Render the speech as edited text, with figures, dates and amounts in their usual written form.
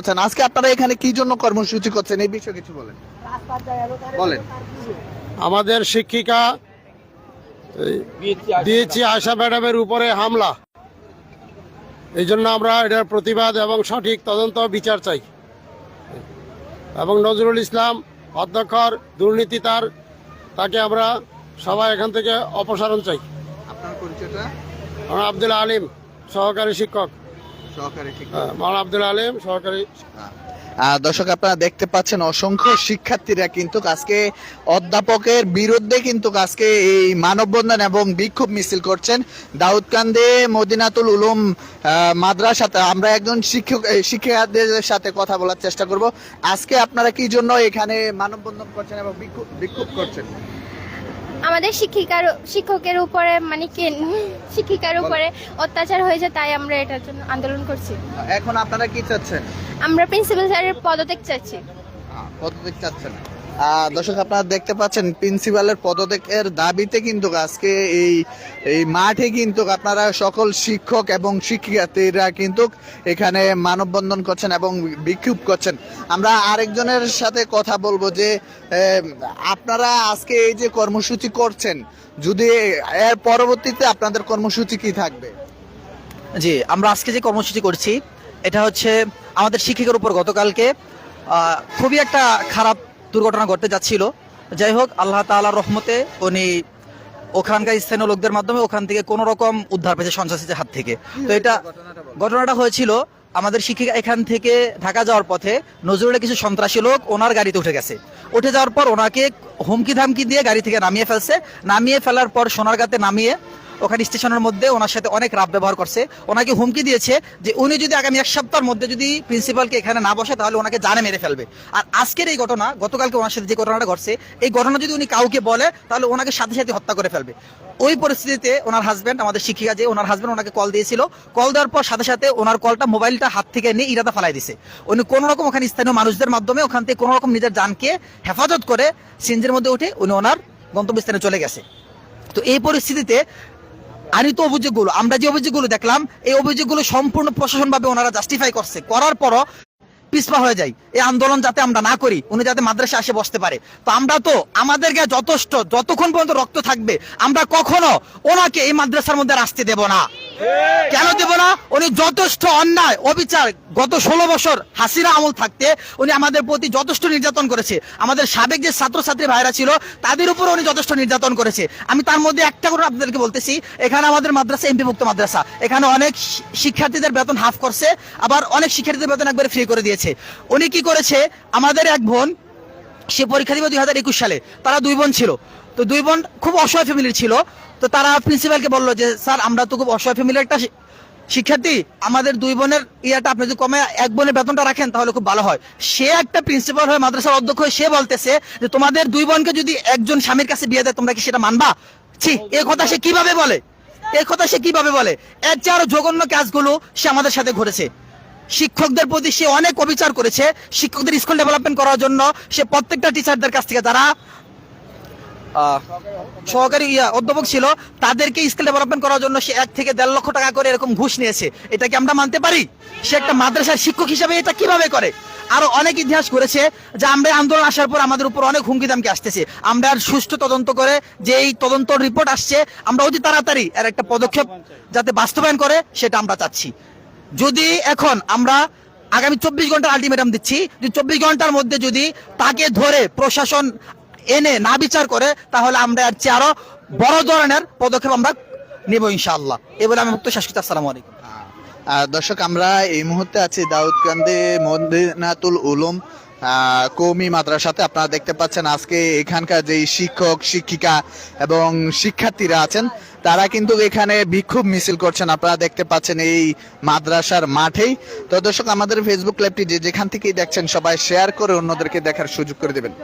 আচ্ছা, আজকে আপনারা এখানে কি জন্য কর্মসূচি করছেন এই বিষয়ে কিছু বলেন। বলেন। আমাদের শিক্ষিকা দিয়েছি আশা ম্যাডামের উপরে হামলা, এই জন্য আমরা এটার প্রতিবাদ এবং সঠিক তদন্ত বিচার চাই এবং নজরুল ইসলাম অধ্যক্ষর দুর্নীতি তাকে আমরা সবাই এখান থেকে অপসারণ চাই। আপনার পরিচয়টা? আমরা আব্দুল আলিম, সহকারী শিক্ষক। মাওলানা আব্দুল আলিম, সহকারী। দর্শক, আপনারা দেখতে পাচ্ছেন অসংখ্য শিক্ষার্থীরা কিন্তু আজকে অধ্যাপকের বিরুদ্ধে কিন্তু আজকে এই মানববন্ধন এবং বিক্ষোভ মিছিল করছেন দাউদকান্দি মদিনাতুল উলুম মাদ্রাসাতে। আমরা একজন শিক্ষার্থীদের সাথে কথা বলার চেষ্টা করব। আজকে আপনারা কি জন্য এখানে মানববন্ধন করছেন এবং বিক্ষোভ করছেন? আমাদের শিক্ষকের উপরে মানে শিক্ষিকার উপরে অত্যাচার হয়েছে, তাই আমরা এটার জন্য আন্দোলন করছি। এখন আপনারা কি চাচ্ছেন? আমরা প্রিন্সিপাল স্যারের পদত্যাগ চাচ্ছি। পদত্যাগ চাচ্ছেন? দর্শক, আপনারা দেখতে পাচ্ছেন প্রিন্সিপালের পদত্যাগের দাবিতে কিন্তু আজকে এই মাঠে কিন্তু আপনারা সকল শিক্ষক এবং শিক্ষার্থীরা কিন্তু এখানে মানববন্ধন করছেন এবং বিক্ষোভ করছেন। আমরা আরেকজনের সাথে কথা বলবো যে আপনারা আজকে এই যে কর্মসূচি করছেন, যদি এর পরবর্তীতে আপনাদের কর্মসূচি কি থাকবে? জি, আমরা আজকে যে কর্মসূচি করছি এটা হচ্ছে আমাদের শিক্ষকের উপর গতকালকে খুবই একটা খারাপ দুর্ঘটনা ঘটতে যাচ্ছিল। যাই হোক, আল্লাহ তাআলার রহমতে উনি ওখানকার স্থানীয় লোকদের মাধ্যমে ওখান থেকে কোনো রকম উদ্ধার পেয়েছে সন্ত্রাসীদের হাত থেকে। তো এটা ঘটনাটা হয়েছিল আমাদের শিক্ষিকা এখান থেকে ঢাকা যাওয়ার পথে নজরুলের কিছু সন্ত্রাসী লোক ওনার গাড়িতে উঠে গেছে। উঠে যাওয়ার পর ওনাকে হুমকি ধামকি দিয়ে গাড়ি থেকে নামিয়ে ফেলার পর সোনারগাঁতে নামিয়ে ওখানে স্টেশনের মধ্যে ওনার সাথে অনেক রাব ব্যবহার করছে। ওনাকে হুমকি দিয়েছে যে উনি যদি আগামী 1 সপ্তাহের মধ্যে যদি প্রিন্সিপালকে এখানে না বসে তাহলে ওনাকে জানে মেরে ফেলবে। আর আজকের এই ঘটনা, গতকালকে ওনার সাথে যে ঘটনাটা ঘটছে, এই ঘটনা যদি উনি কাউকে বলে তাহলে ওনাকে সাথে সাথে হত্যা করে ফেলবে। ওই পরিস্থিতিতে ওনার হাজব্যান্ড, আমাদের শিক্ষিকা যে ওনার হাজব্যান্ড ওনাকে কল দিয়েছিল। কল দেওয়ার পর সাথে সাথে ওনার মোবাইলটা হাত থেকে নিয়ে ইরাদা ফালাই দিছে। উনি কোনো রকম ওখানে স্থানীয় মানুষদের মাধ্যমে ওখান থেকে কোনো রকম নিজের জানকে হেফাজত করে সিনজের মধ্যে উঠে উনি ওনার গন্তব্যস্থানে চলে গেছে। তো এই পরিস্থিতিতে আনিত অভিযোগগুলো, আমরা যে অভিযোগগুলো দেখলাম, এই অভিযোগগুলো সম্পূর্ণ প্রশাসনভাবে ওনারা জাস্টিফাই করছে, করার পরও পিছপা হয়ে যায়। এই আন্দোলন যাতে আমরা না করি, উনি যাতে মাদ্রাসা আসে বসতে পারে। তো আমরা তো আমাদের গায়ে যতক্ষণ পর্যন্ত রক্ত থাকবে আমরা কখনো ওনাকে এই মাদ্রাসার মধ্যে আসতে দেব না। কেন দেব না? উনি যথেষ্ট অন্যায় অবিচার, গত 16 বছর হাসিনা আমল থাকতে উনি আমাদের প্রতি যথেষ্ট নির্যাতন করেছে। আমাদের সাবেক যে ছাত্রছাত্রী ভাইরা ছিল তাদের উপর উনি যথেষ্ট নির্যাতন করেছে। আমি তার মধ্যে একটা করে আপনাদেরকে বলতেছি, এখানে আমাদের মাদ্রাসা এমপিভুক্ত মাদ্রাসা, এখানে অনেক শিক্ষার্থীদের বেতন হাফ করছে, আবার অনেক শিক্ষার্থীদের বেতন একবারে ফ্রি করে দিয়েছে। উনি কি করেছে, আমাদের এক বোন, সে পরীক্ষা দিবে 2021 সালে, তারা 2 বোন ছিল। তো 2 বোন খুব অসহায় ফ্যামিলির ছিল। তো তারা প্রিন্সিপালকে বললো যে স্যার, আমরা তো খুব অসহায় ফ্যামিলির একটা শিক্ষার্থী, আমাদের 2 বোনের ইয়াটা আপনি যদি কমে 1 বোনের বেতনটা রাখেন তাহলে খুব ভালো হয়। সে একটা প্রিন্সিপাল হয়ে, মাদ্রাসার অধ্যক্ষ হয়ে সে বলতেছে যে তোমাদের 2 বোনকে যদি একজন স্বামীর কাছে বিয়ে দেয় তোমরা কি সেটা মানবা? ছি, এই কথা সে কিভাবে বলে? এর চেয়ে আরো জঘন্য কাজগুলো সে আমাদের সাথে ঘটেছে। শিক্ষকদের প্রতি সে অনেক অবিচার করেছে। শিক্ষকদের স্কুল ডেভেলপমেন্ট করার জন্য সে প্রত্যেকটা টিচারদের কাছ থেকে, যারা সহকারী অধ্যাপক ছিল, তাদেরকে স্কিল ডেভেলপমেন্ট করার জন্য সে 1 থেকে 1.5 লক্ষ টাকা করে এরকম ঘুষ নিয়েছে। এটা কি আমরা মানতে পারি? সে একটা মাদ্রাসার শিক্ষক হিসেবে এটা কিভাবে করে? আরো অনেক ইতিহাস করেছে যে আমরা আন্দোলন আসার পর আমাদের উপর অনেক হুমকি দামকি আসতেছে। আমরা আর সুষ্ঠু তদন্ত করে যে এই তদন্ত রিপোর্ট আসছে, আমরা অতি তাড়াতাড়ি এর একটা পদক্ষেপ যাতে বাস্তবায়ন করে সেটা আমরা চাচ্ছি। যদি এখন আমরা আগামী 24 ঘন্টার আলটিমেটাম দিচ্ছি, যে 24 ঘন্টার মধ্যে যদি তাকে ধরে প্রশাসন এনে না বিচার করে তাহলে আমরা এর চেয়ে আরো বড় ধরনের পদক্ষেপ আমরা নেব ইনশাআল্লাহ। এই বলে আমি মুক্ত শেষ করছি। আসসালামু আলাইকুম। দর্শক, আমরা এই মুহূর্তে আছি দাউদকান্দি মদিনাতুল উলুম কওমি মাদ্রাসাতে। আপনারা দেখতে পাচ্ছেন আজকে এখানকার যে শিক্ষক শিক্ষিকা এবং শিক্ষার্থীরা আছেন তারা কিন্তু এখানে বিক্ষোভ মিছিল করছেন। আপনারা দেখতে পাচ্ছেন এই মাদ্রাসার মাঠেই। তো দর্শক, আমাদের ফেসবুক লাইভটি যেখান থেকেই দেখছেন সবাই শেয়ার করে অন্যদেরকে দেখার সুযোগ করে দেবেন।